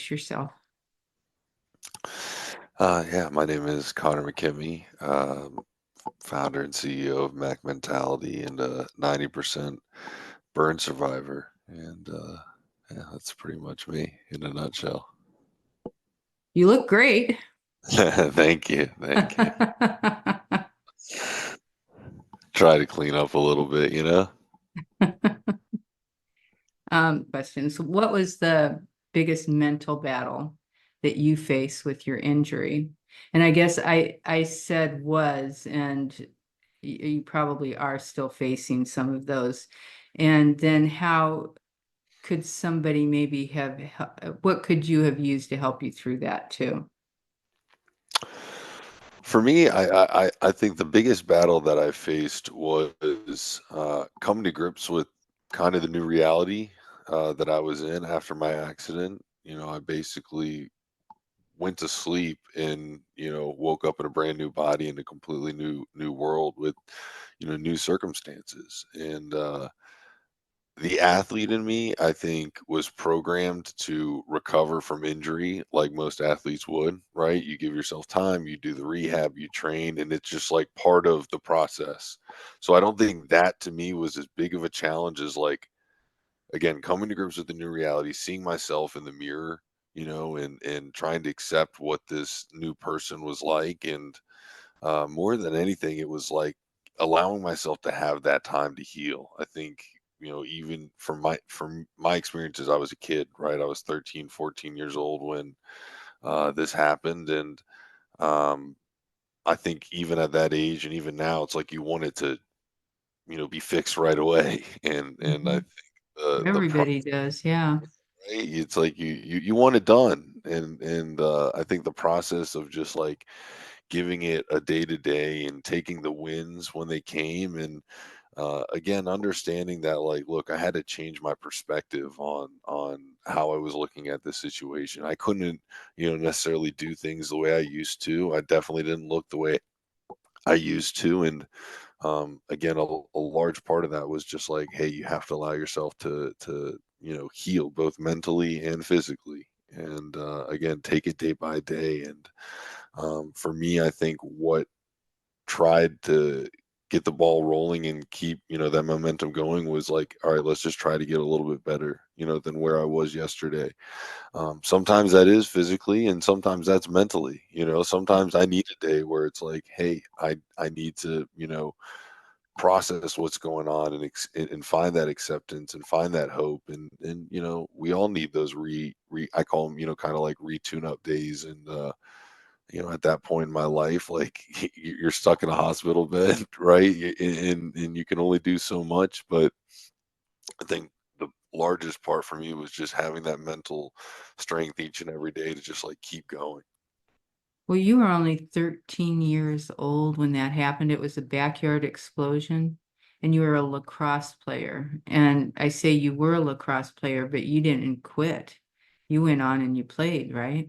introduce yourself? Yeah, my name is Connor McKemey, founder and CEO of Mac Mentality and a 90% burn survivor. And yeah, that's pretty much me in a nutshell. You look great. Thank you. Thank you. Try to clean up a little bit, you know? Questions. What was the biggest mental battle that you faced with your injury? And I guess I said was, and you probably are still facing some of those. And then how could somebody maybe what could you have used to help you through that too? For me, I think the biggest battle that I faced was coming to grips with kind of the new reality that I was in after my accident. You know, I basically went to sleep and woke up in a brand new body in a completely new world with new circumstances. And the athlete in me, I think, was programmed to recover from injury like most athletes would, right? You give yourself time, you do the rehab, you train, and it's just like part of the process. So I don't think that to me was as big of a challenge as like, again, coming to grips with the new reality, seeing myself in the mirror, and trying to accept what this new person was like. And more than anything, it was like allowing myself to have that time to heal. I think, even from my experiences, I was a kid, right? I was 13, 14 years old when this happened. And um, I think even at that age and even now, it's like you want it to, be fixed right away. And I Mhm. think the Everybody does, yeah. right? It's like you want it done, and I think the process of just like giving it a day to day and taking the wins when they came, and again understanding that like, look, I had to change my perspective on how I was looking at the situation. I couldn't, necessarily do things the way I used to. I definitely didn't look the way I used to, and again, a large part of that was just like, hey, you have to allow yourself to heal both mentally and physically, and again, take it day by day. And for me, I think what tried to get the ball rolling and keep that momentum going was like, all right, let's just try to get a little bit better, than where I was yesterday. Sometimes that is physically, and sometimes that's mentally. Sometimes I need a day where it's like, hey, I need to process what's going on, and find that acceptance and find that hope. And we all need those re I call them, kind of like retune up days. And at that point in my life, like, you're stuck in a hospital bed, right? And you can only do so much. But I think the largest part for me was just having that mental strength each and every day to just like keep going. Well, you were only 13 years old when that happened. It was a backyard explosion, and you were a lacrosse player. And I say you were a lacrosse player, but you didn't quit. You went on and you played, right?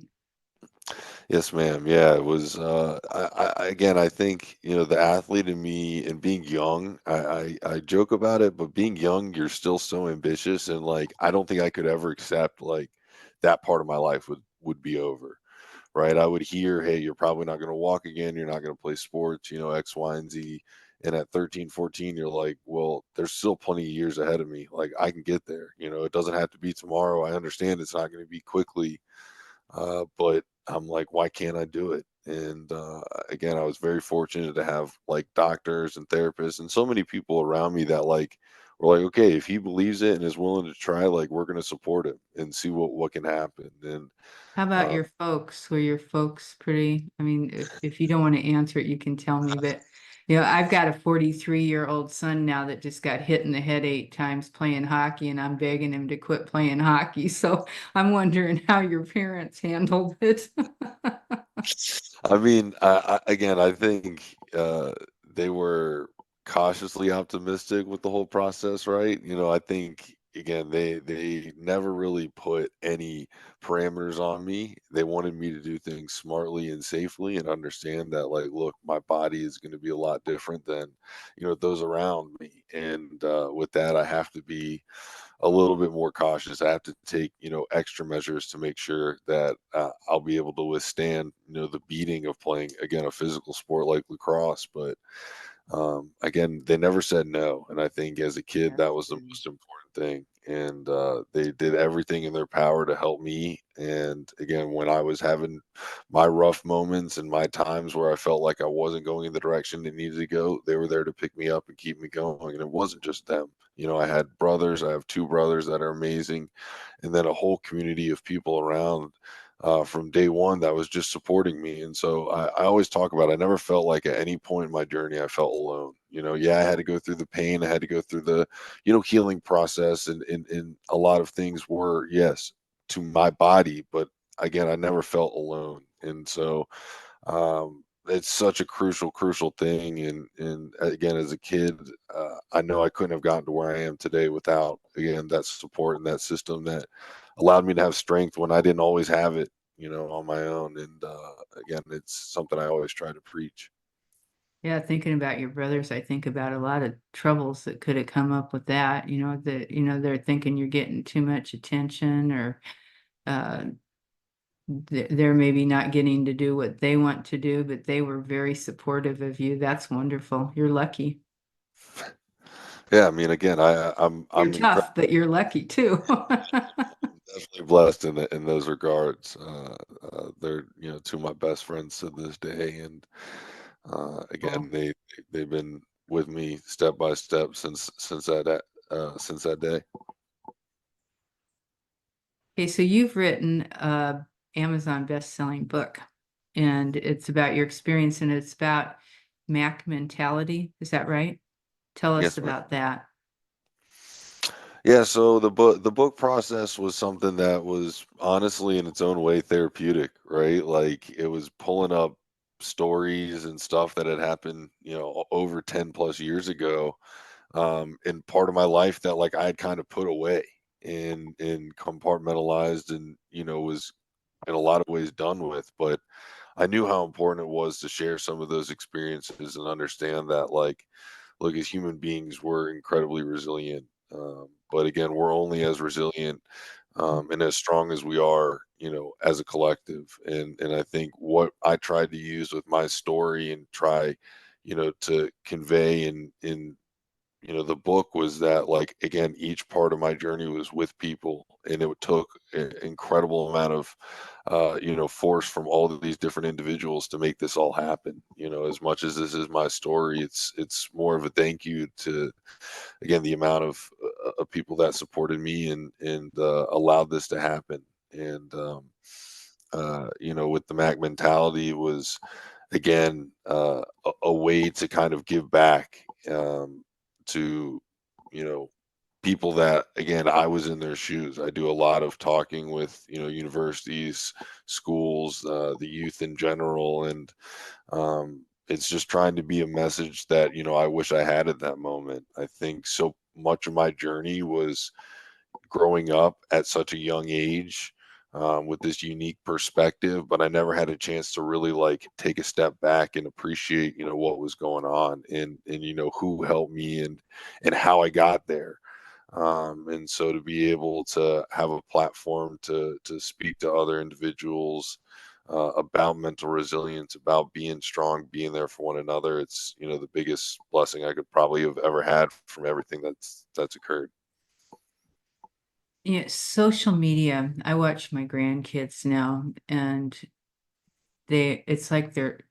Yes, ma'am. Yeah, it was. Again, I think the athlete in me, and being young. I joke about it, but being young, you're still so ambitious, and like I don't think I could ever accept like that part of my life would be over. Right? I would hear, hey, you're probably not going to walk again. You're not going to play sports. X, Y, and Z. And at 13, 14, you're like, well, there's still plenty of years ahead of me. Like I can get there. It doesn't have to be tomorrow. I understand it's not going to be quickly, but I'm like, why can't I do it? And again, I was very fortunate to have like doctors and therapists and so many people around me that like were like, okay, if he believes it and is willing to try, like we're going to support him and see what can happen. And How about uh, your folks? Were your folks pretty? I mean, if you don't want to answer it, you can tell me. But I've got a 43-year-old son now that just got hit in the head 8 times playing hockey, and I'm begging him to quit playing hockey. So I'm wondering how your parents handled it. I mean, again, I think they were cautiously optimistic with the whole process, right? I think again they never really put any parameters on me. They wanted me to do things smartly and safely, and understand that like, look, my body is going to be a lot different than those around me, and with that, I have to be a little bit more cautious. I have to take, extra measures to make sure that I'll be able to withstand, the beating of playing again a physical sport like lacrosse. But again, they never said no, and I think as a kid that That's was the good. most important thing. And they did everything in their power to help me. And again, when I was having my rough moments and my times where I felt like I wasn't going in the direction it needed to go, they were there to pick me up and keep me going. And it wasn't just them. I had brothers. I have two brothers that are amazing, and then a whole community of people around from day one that was just supporting me. And so I always talk about I never felt like at any point in my journey I felt alone. Yeah, I had to go through the pain, I had to go through the healing process, and a lot of things were, yes, to my body, but again, I never felt alone. And so it's such a crucial thing. And again, as a kid, I know I couldn't have gotten to where I am today without, again, that support and that system that allowed me to have strength when I didn't always have it, on my own. And again, it's something I always try to preach. Yeah, thinking about your brothers, I think about a lot of troubles that could have come up with that, that, they're thinking you're getting too much attention, or uh, they're maybe not getting to do what they want to do, but they were very supportive of you. That's wonderful. You're lucky. Yeah, I mean, again, You're I'm tough, but you're lucky too. definitely blessed in those regards. They're, two of my best friends to this day. And again, Cool. they've been with me step by step since that day. Okay, so you've written a Amazon best-selling book, and it's about your experience, and it's about Mac mentality. Is that right? Tell us Yes, ma'am. about that. Yeah, so the book process was something that was honestly in its own way therapeutic, right? Like it was pulling up stories and stuff that had happened, over 10 plus years ago, in part of my life that like I had kind of put away and compartmentalized, and was in a lot of ways done with. But I knew how important it was to share some of those experiences and understand that, like, look, as human beings, we're incredibly resilient. But again, we're only as resilient and as strong as we are, as a collective. And I think what I tried to use with my story and try, to convey in the book was that, like, again, each part of my journey was with people, and it took an incredible amount of force from all of these different individuals to make this all happen. As much as this is my story, it's more of a thank you to, again, the amount of people that supported me and allowed this to happen. And with the Mac mentality was, again, a way to kind of give back, to you know people that, again, I was in their shoes. I do a lot of talking with, universities, schools, the youth in general. And it's just trying to be a message that, I wish I had at that moment. I think so much of my journey was growing up at such a young age, with this unique perspective, but I never had a chance to really like take a step back and appreciate, what was going on, and who helped me and how I got there. And so to be able to have a platform to speak to other individuals about mental resilience, about being strong, being there for one another, it's, the biggest blessing I could probably have ever had from everything that's occurred. Yeah, social media. I watch my grandkids now, and it's like they're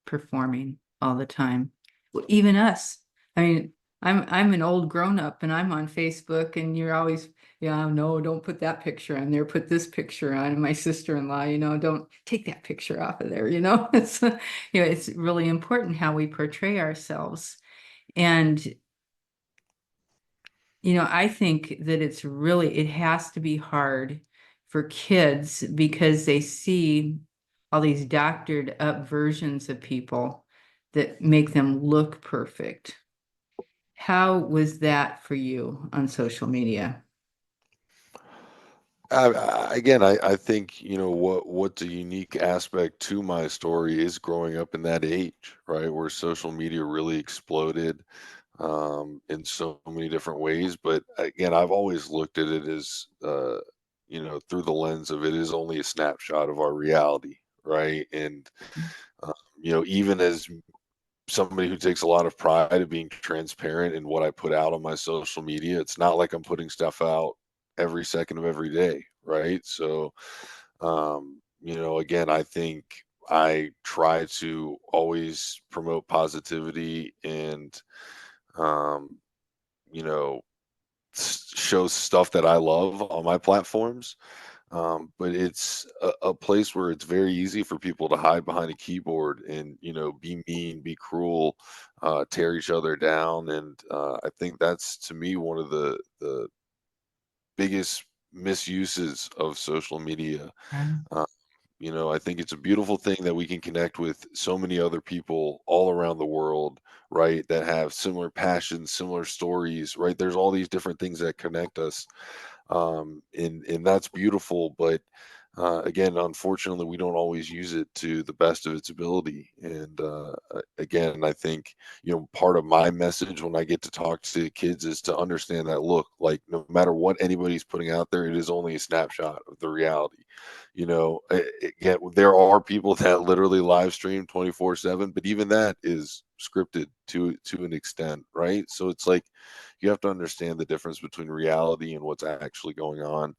performing all the time. Well, even us. I mean, I'm an old grown up, and I'm on Facebook, and you're always, yeah, no, don't put that picture on there. Put this picture on. And my sister-in-law, don't take that picture off of there. It's it's really important how we portray ourselves. And I think that it has to be hard for kids because they see all these doctored up versions of people that make them look perfect. How was that for you on social media? Again, I think, what's a unique aspect to my story is growing up in that age, right, where social media really exploded. in so many different ways. But again, I've always looked at it as, through the lens of it is only a snapshot of our reality, right? And, even as somebody who takes a lot of pride in being transparent in what I put out on my social media, it's not like I'm putting stuff out every second of every day, right? So, again, I think I try to always promote positivity and, um, you know, show stuff that I love on my platforms. But it's a place where it's very easy for people to hide behind a keyboard and, be mean, be cruel, tear each other down. And I think that's to me one of the biggest misuses of social media. Right. Uh, I think it's a beautiful thing that we can connect with so many other people all around the world, right? That have similar passions, similar stories, right? There's all these different things that connect us, and that's beautiful. But again, unfortunately, we don't always use it to the best of its ability. And again, I think part of my message when I get to talk to kids is to understand that, look, like, no matter what anybody's putting out there, it is only a snapshot of the reality. Again, there are people that literally live stream 24/7, but even that is scripted to an extent, right? So it's like you have to understand the difference between reality and what's actually going on.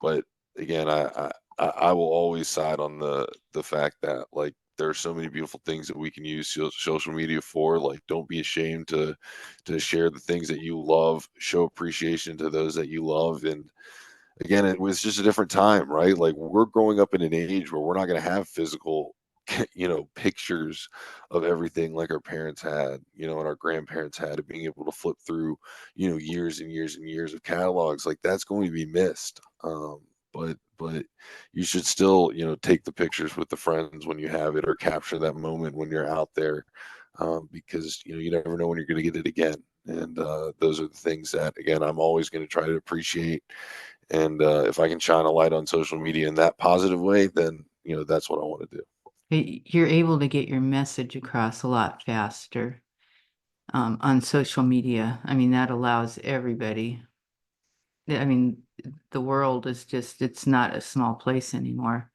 But again, I will always side on the fact that, like, there are so many beautiful things that we can use social media for. Like, don't be ashamed to share the things that you love, show appreciation to those that you love. And again, it was just a different time, right? Like, we're growing up in an age where we're not going to have physical, pictures of everything like our parents had, and our grandparents had, of being able to flip through, years and years and years of catalogs. Like, that's going to be missed. But you should still, take the pictures with the friends when you have it, or capture that moment when you're out there, because you never know when you're going to get it again. And those are the things that, again, I'm always going to try to appreciate. And if I can shine a light on social media in that positive way, then that's what I want to do. You're able to get your message across a lot faster on social media. I mean, that allows everybody. I mean, the world is just, it's not a small place anymore.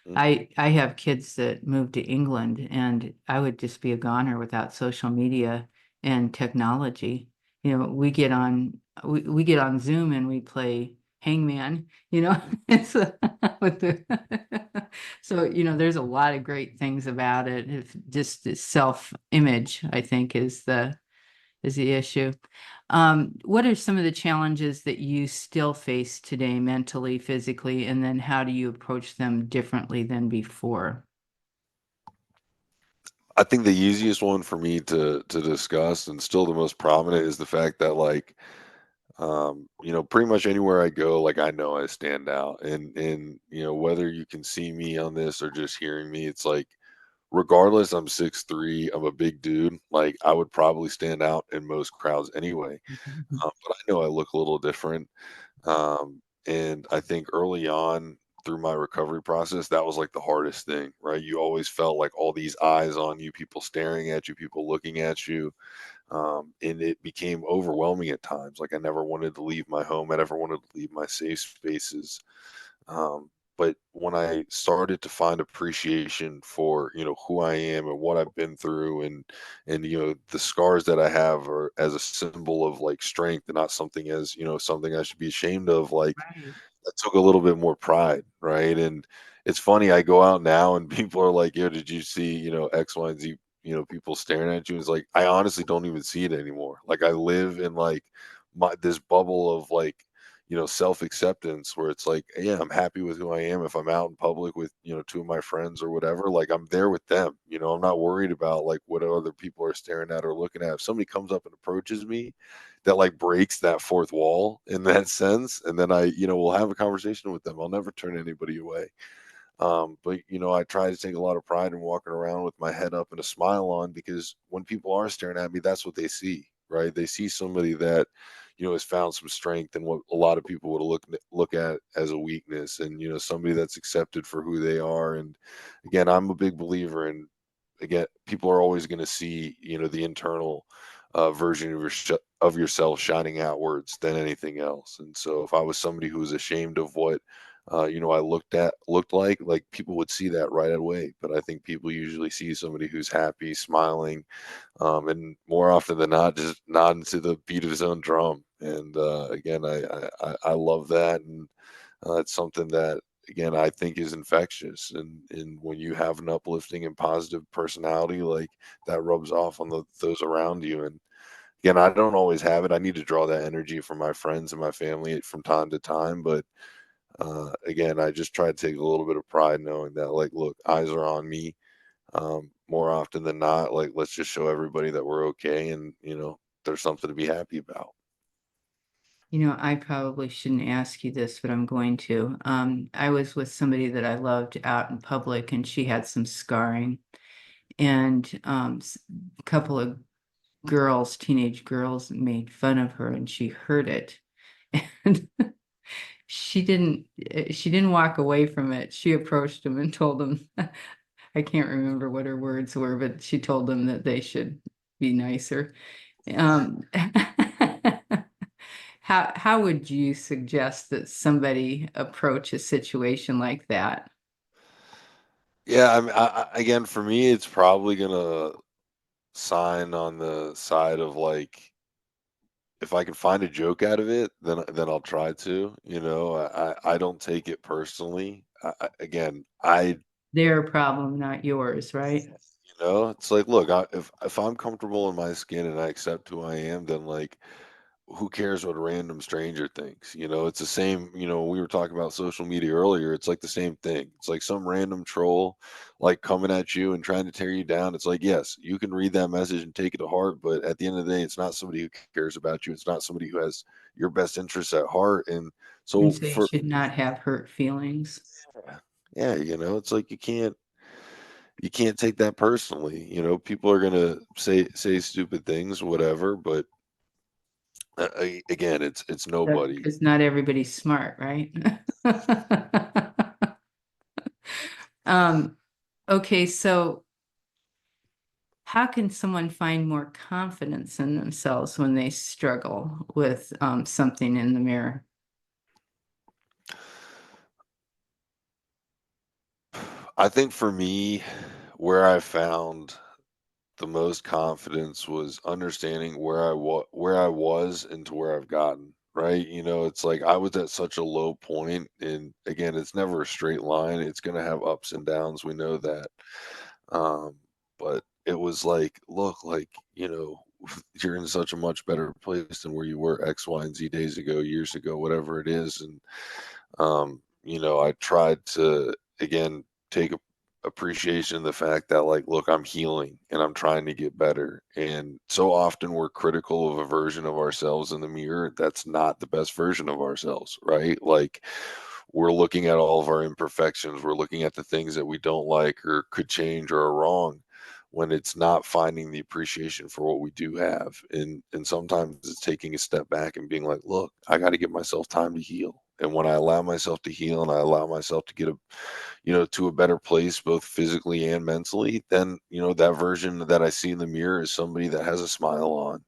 Mm. I have kids that moved to England, and I would just be a goner without social media and technology. We get on Zoom and we play Hangman, it's with the so there's a lot of great things about it. It's just the self-image, I think, is the issue. What are some of the challenges that you still face today, mentally, physically, and then how do you approach them differently than before? I think the easiest one for me to discuss, and still the most prominent, is the fact that, like, pretty much anywhere I go, like, I know I stand out. And whether you can see me on this or just hearing me, it's like, regardless, I'm 6'3", I'm a big dude. Like, I would probably stand out in most crowds anyway. But I know I look a little different. And I think early on through my recovery process, that was like the hardest thing, right? You always felt like all these eyes on you, people staring at you, people looking at you. And it became overwhelming at times. Like, I never wanted to leave my home. I never wanted to leave my safe spaces. But when I started to find appreciation for, who I am and what I've been through, and the scars that I have are as a symbol of, like, strength, and not something as, something I should be ashamed of, like, Right. I took a little bit more pride, right? And it's funny, I go out now and people are like, "Yo, did you see, X, Y, and Z?" People staring at you. It's like, I honestly don't even see it anymore. Like, I live in, like, my this bubble of, like, self-acceptance, where it's like, yeah, I'm happy with who I am. If I'm out in public with, two of my friends or whatever, like, I'm there with them. I'm not worried about, like, what other people are staring at or looking at. If somebody comes up and approaches me, that, like, breaks that fourth wall in that sense, and then I, will have a conversation with them. I'll never turn anybody away. But I try to take a lot of pride in walking around with my head up and a smile on, because when people are staring at me, that's what they see, right? They see somebody that, has found some strength in what a lot of people would look at as a weakness, and somebody that's accepted for who they are. And again, I'm a big believer in, again, people are always going to see, the internal, version of yourself shining outwards than anything else. And so if I was somebody who was ashamed of what I looked like people would see that right away. But I think people usually see somebody who's happy, smiling, and more often than not, just nodding to the beat of his own drum. And again, I love that, and it's something that again I think is infectious. And when you have an uplifting and positive personality, like that rubs off on those around you. And again, I don't always have it. I need to draw that energy from my friends and my family from time to time, but again, I just try to take a little bit of pride knowing that, like, look, eyes are on me. More often than not, like, let's just show everybody that we're okay, and there's something to be happy about. I probably shouldn't ask you this, but I'm going to. I was with somebody that I loved out in public, and she had some scarring, and a couple of girls, teenage girls, made fun of her, and she heard it, and she didn't walk away from it. She approached them and told them, I can't remember what her words were, but she told them that they should be nicer. Um, how would you suggest that somebody approach a situation like that? Yeah, I mean, again, for me, it's probably gonna sign on the side of like, if I can find a joke out of it, then I'll try to. I don't take it personally. Again, Their problem, not yours, right? it's like, look, if I'm comfortable in my skin and I accept who I am, then like, who cares what a random stranger thinks? It's the same. We were talking about social media earlier. It's like the same thing. It's like some random troll like coming at you and trying to tear you down. It's like, yes, you can read that message and take it to heart, but at the end of the day, it's not somebody who cares about you. It's not somebody who has your best interests at heart. And And so so you should not have hurt feelings. yeah, it's like you can't take that personally. People are gonna say stupid things, whatever, but again, it's nobody. Because not everybody's smart, right? Um, okay, so how can someone find more confidence in themselves when they struggle with something in the mirror? I think for me, where I found the most confidence was understanding where I was and to where I've gotten. Right? It's like I was at such a low point, and again, it's never a straight line. It's gonna have ups and downs. We know that. Um, but it was like, look, like, you're in such a much better place than where you were X, Y, and Z days ago, years ago, whatever it is. And I tried to again take appreciation of the fact that, like, look, I'm healing and I'm trying to get better. And so often we're critical of a version of ourselves in the mirror that's not the best version of ourselves, right? Like, we're looking at all of our imperfections, we're looking at the things that we don't like or could change or are wrong, when it's not finding the appreciation for what we do have. And sometimes it's taking a step back and being like, look, I got to give myself time to heal. And when I allow myself to heal and I allow myself to get to a better place, both physically and mentally, then, that version that I see in the mirror is somebody that has a smile on,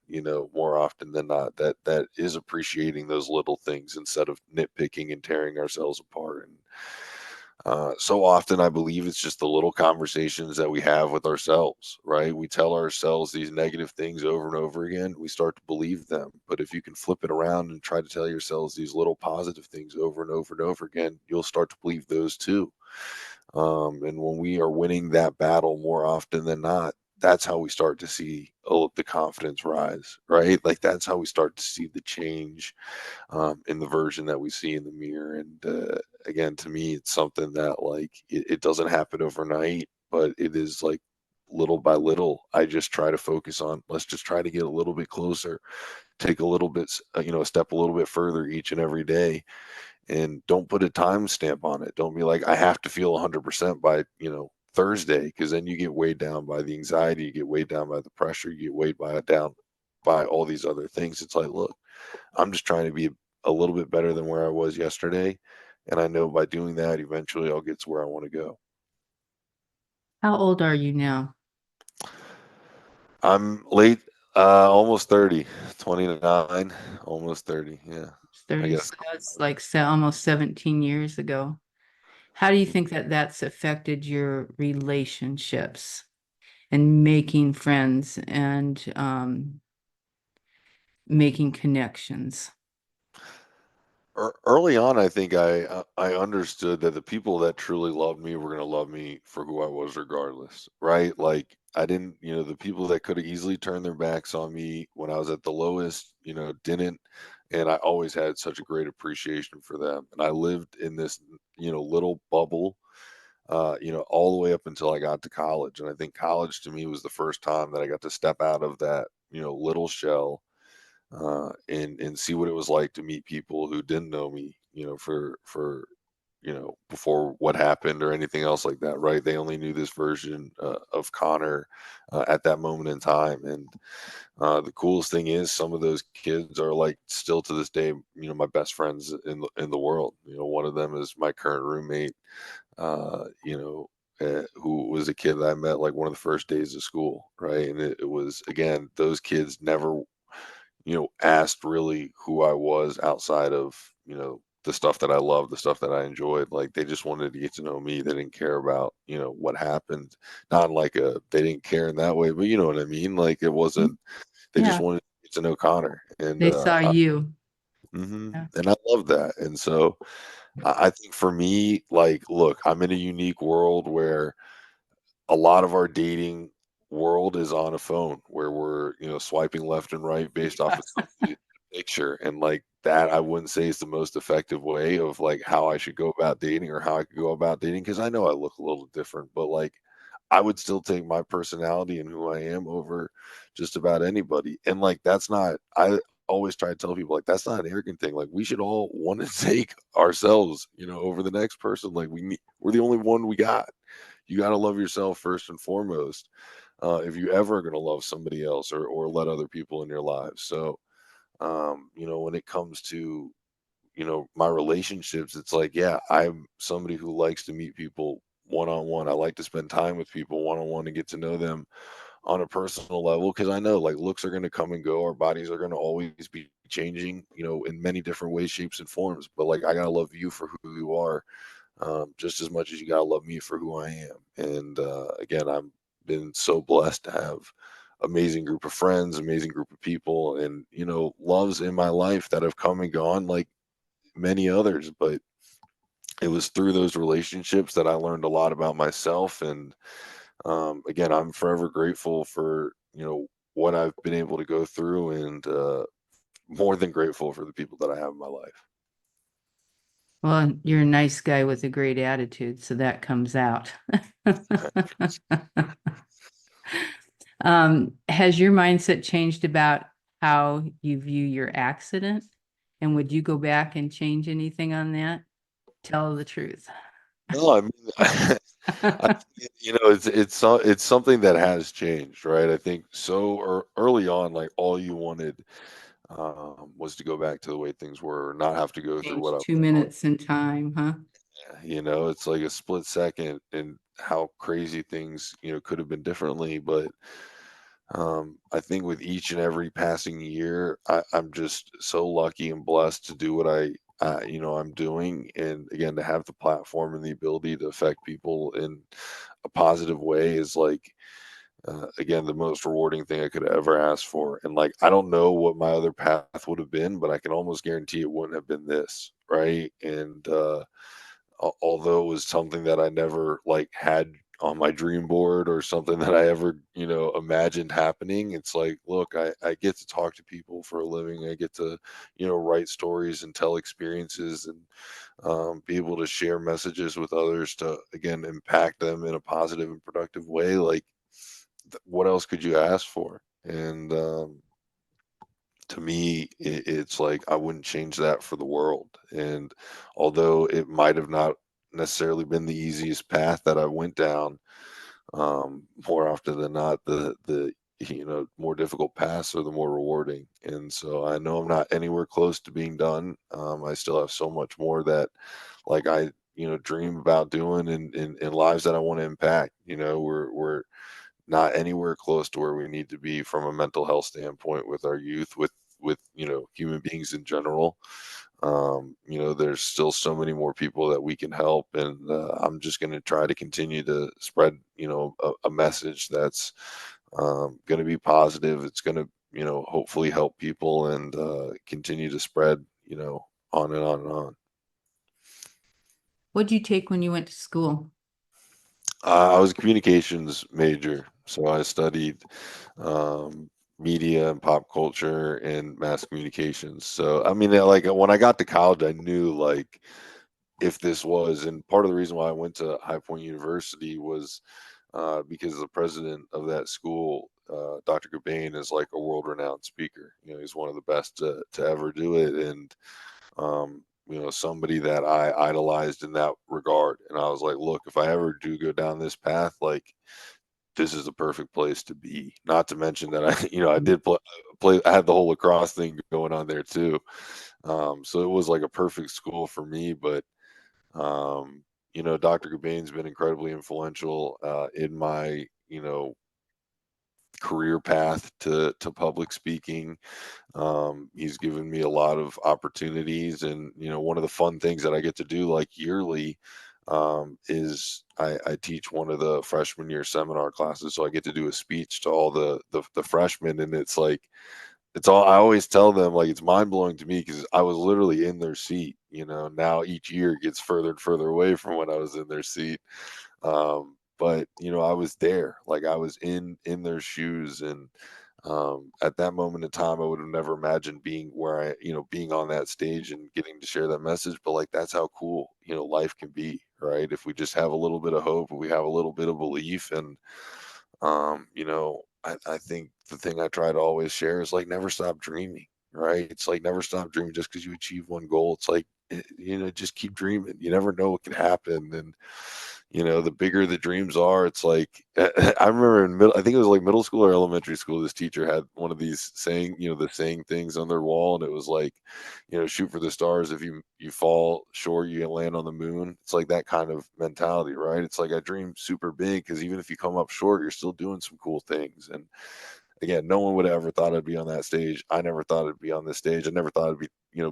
more often than not, that is appreciating those little things instead of nitpicking and tearing ourselves apart. And so often I believe it's just the little conversations that we have with ourselves, right? We tell ourselves these negative things over and over again. We start to believe them. But if you can flip it around and try to tell yourselves these little positive things over and over and over again, you'll start to believe those too. And when we are winning that battle more often than not, that's how we start to see the confidence rise, right? Like, that's how we start to see the change in the version that we see in the mirror. And again, to me, it's something that, like, it doesn't happen overnight, but it is like little by little. I just try to focus on, let's just try to get a little bit closer, take a little bit, a step a little bit further each and every day, and don't put a time stamp on it. Don't be like, I have to feel 100% by, Thursday, because then you get weighed down by the anxiety, you get weighed down by the pressure, you get weighed down by all these other things. It's like, look, I'm just trying to be a little bit better than where I was yesterday. And I know by doing that, eventually I'll get to where I want to go. How old are you now? I'm late. Almost 30, 29, almost 30. Yeah, I 30, guess. so that's like almost 17 years ago. How do you think that that's affected your relationships and making friends and making connections? Early on, I think I understood that the people that truly loved me were gonna love me for who I was regardless, right? Like, I didn't the people that coulda easily turned their backs on me when I was at the lowest, didn't, and I always had such a great appreciation for them, and I lived in this, little bubble, all the way up until I got to college, and I think college to me was the first time that I got to step out of that, little shell and see what it was like to meet people who didn't know me, for before what happened or anything else like that, right? They only knew this version of Connor at that moment in time, and the coolest thing is some of those kids are like still to this day, my best friends in the world. One of them is my current roommate. Who was a kid that I met like one of the first days of school, right? And it was again, those kids never asked really who I was outside of, the stuff that I loved, the stuff that I enjoyed. Like they just wanted to get to know me. They didn't care about, what happened. Not like they didn't care in that way, but you know what I mean? Like it wasn't, they just Yeah, wanted to get to know Connor. And, they saw you. Yeah. and I love that. And so I think for me, like, look, I'm in a unique world where a lot of our dating world is on a phone where we're, swiping left and right based off of somebody's picture. And like that, I wouldn't say is the most effective way of like how I should go about dating or how I could go about dating. Cause I know I look a little different, but like I would still take my personality and who I am over just about anybody. And like that's not, I always try to tell people like that's not an arrogant thing. Like we should all want to take ourselves, over the next person. Like we're the only one we got. You got to love yourself first and foremost if you ever are going to love somebody else or let other people in your lives. So when it comes to my relationships, it's like yeah, I'm somebody who likes to meet people one on one. I like to spend time with people one on one and get to know them on a personal level because I know like looks are going to come and go. Our bodies are going to always be changing, in many different ways, shapes, and forms. But like I gotta love you for who you are just as much as you gotta love me for who I am. And again, I've been so blessed to have amazing group of friends, amazing group of people, and loves in my life that have come and gone like many others. But it was through those relationships that I learned a lot about myself. And again, I'm forever grateful for what I've been able to go through, and more than grateful for the people that I have in my life. Well, you're a nice guy with a great attitude, so that comes out. Has your mindset changed about how you view your accident? And would you go back and change anything on that? Tell the truth. No, I mean, I think, it's something that has changed, right? I think so early on, like all you wanted was to go back to the way things were, or not have to go through what Change I two went on. minutes in time, huh? It's like a split second, and how crazy things could have been differently. But I think with each and every passing year, I'm just so lucky and blessed to do what I'm doing, and again to have the platform and the ability to affect people in a positive way is like again the most rewarding thing I could ever ask for. And like I don't know what my other path would have been, but I can almost guarantee it wouldn't have been this, right? And although it was something that I never like had on my dream board or something that I ever, imagined happening. It's like, look, I get to talk to people for a living. I get to, write stories and tell experiences and be able to share messages with others to, again, impact them in a positive and productive way. Like, what else could you ask for? And to me, it's like I wouldn't change that for the world. And although it might have not necessarily been the easiest path that I went down, more often than not, the more difficult paths are the more rewarding. And so I know I'm not anywhere close to being done. I still have so much more that, like I dream about doing in lives that I want to impact. We're not anywhere close to where we need to be from a mental health standpoint with our youth, with human beings in general. There's still so many more people that we can help, and I'm just going to try to continue to spread a message that's going to be positive. It's going to hopefully help people, and continue to spread on and on and on. What'd you take when you went to school? I was a communications major, so I studied um, media and pop culture and mass communications. So I mean, like when I got to college, I knew like if this was, and part of the reason why I went to High Point University was because the president of that school, Dr. Cobain, is like a world-renowned speaker. He's one of the best to ever do it, and somebody that I idolized in that regard. And I was like, look, if I ever do go down this path, like this is the perfect place to be. Not to mention that I did play. I had the whole lacrosse thing going on there too. So it was like a perfect school for me. But Dr. Cobain's been incredibly influential in my career path to public speaking. He's given me a lot of opportunities, and one of the fun things that I get to do like yearly is I teach one of the freshman year seminar classes, so I get to do a speech to all the freshmen, and it's like it's all I always tell them like it's mind blowing to me because I was literally in their seat. Now each year gets further and further away from when I was in their seat. But I was there, like I was in their shoes, and at that moment in time, I would have never imagined being where being on that stage and getting to share that message. But like that's how cool life can be, right? If we just have a little bit of hope, if we have a little bit of belief, and I think the thing I try to always share is like never stop dreaming, right? It's like never stop dreaming just because you achieve one goal. It's like just keep dreaming. You never know what can happen, and the bigger the dreams are, it's like I remember in middle, I think it was like middle school or elementary school, this teacher had one of these saying, the saying things on their wall, and it was like, shoot for the stars. If you fall short, you can land on the moon. It's like that kind of mentality, right? It's like I dream super big because even if you come up short, you're still doing some cool things. And again, no one would have ever thought I'd be on that stage. I never thought I'd be on this stage. I never thought I'd be,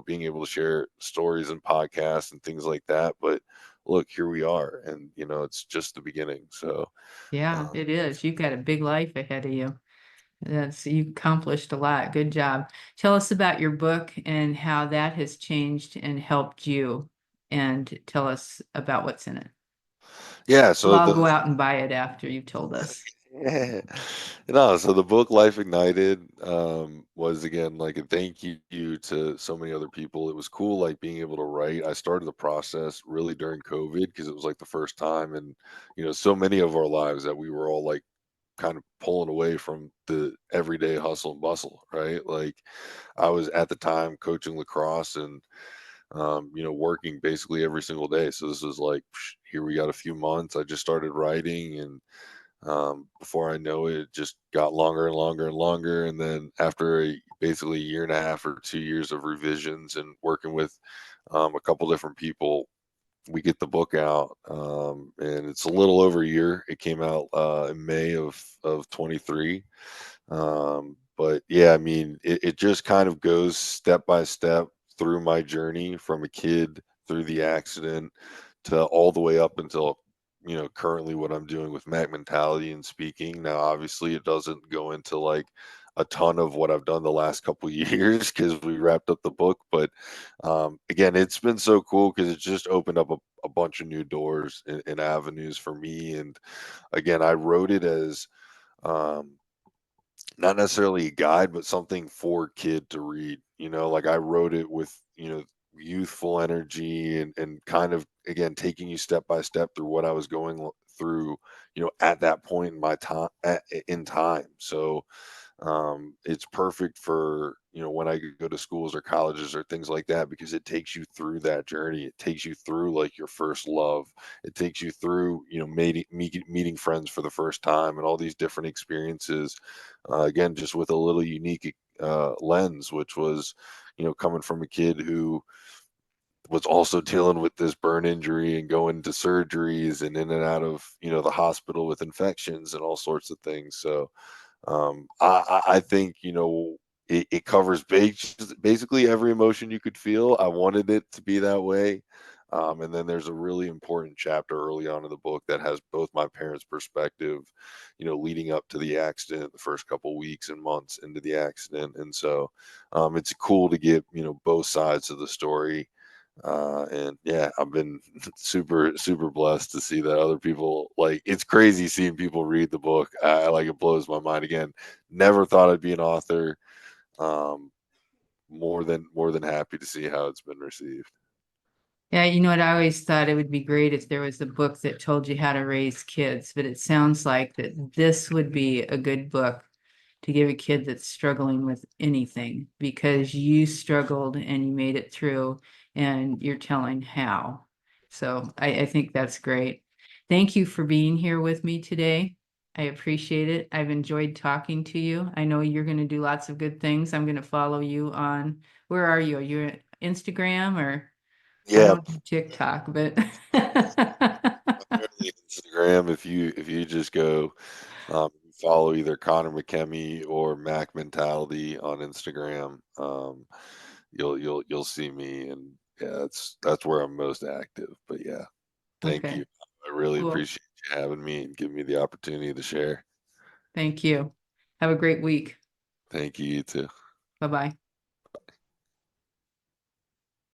being able to share stories and podcasts and things like that. But look, here we are, and it's just the beginning. So, Yeah, um, it is. You've got a big life ahead of you. You accomplished a lot. Good job. Tell us about your book and how that has changed and helped you, and tell us about what's in it. yeah. Well, So I'll go the out and buy it after you've told us. Yeah. No, so the book Life Ignited was again like a thank you to so many other people. It was cool like being able to write. I started the process really during COVID because it was like the first time in so many of our lives that we were all like kind of pulling away from the everyday hustle and bustle, right? Like I was at the time coaching lacrosse and working basically every single day. So this was like here we got a few months. I just started writing, and before I know it, it just got longer and longer and longer. And then after basically a year and a half or 2 years of revisions and working with a couple different people, we get the book out. And it's a little over a year. It came out in May of 23. But yeah, I mean, it just kind of goes step by step through my journey from a kid through the accident to all the way up until currently what I'm doing with Mac mentality and speaking. Now, obviously, it doesn't go into like a ton of what I've done the last couple years because we wrapped up the book. But again, it's been so cool because it's just opened up a bunch of new doors and avenues for me. And again, I wrote it as um, not necessarily a guide, but something for kid to read. Like I wrote it with, youthful energy and kind of again taking you step by step through what I was going through, at that point in my time in time. So it's perfect for when I could go to schools or colleges or things like that because it takes you through that journey. It takes you through like your first love. It takes you through meeting friends for the first time and all these different experiences. Again, just with a little unique lens, which was coming from a kid who was also dealing with this burn injury and going to surgeries and in and out of, the hospital with infections and all sorts of things. So I think, it covers basically every emotion you could feel. I wanted it to be that way. And then there's a really important chapter early on in the book that has both my parents' perspective, leading up to the accident, the first couple weeks and months into the accident. And so it's cool to get, both sides of the story. And yeah, I've been super, super blessed to see that other people, like, it's crazy seeing people read the book. Like, it blows my mind again. Never thought I'd be an author. Um, more than happy to see how it's been received. Yeah, you know what? I always thought it would be great if there was a book that told you how to raise kids, but it sounds like that this would be a good book to give a kid that's struggling with anything because you struggled and you made it through and you're telling how. So I think that's great. Thank you for being here with me today. I appreciate it. I've enjoyed talking to you. I know you're going to do lots of good things. I'm going to follow you on, where are you? Are you on Instagram or? I Yeah, don't do TikTok, but primarily Instagram. If you just go follow either Connor McKemey or Mac Mentality on Instagram, you'll see me, and yeah, that's where I'm most active. But yeah, thank okay, you. I really cool. appreciate you having me and giving me the opportunity to share. Thank you. Have a great week. Thank you, you too. Bye-bye.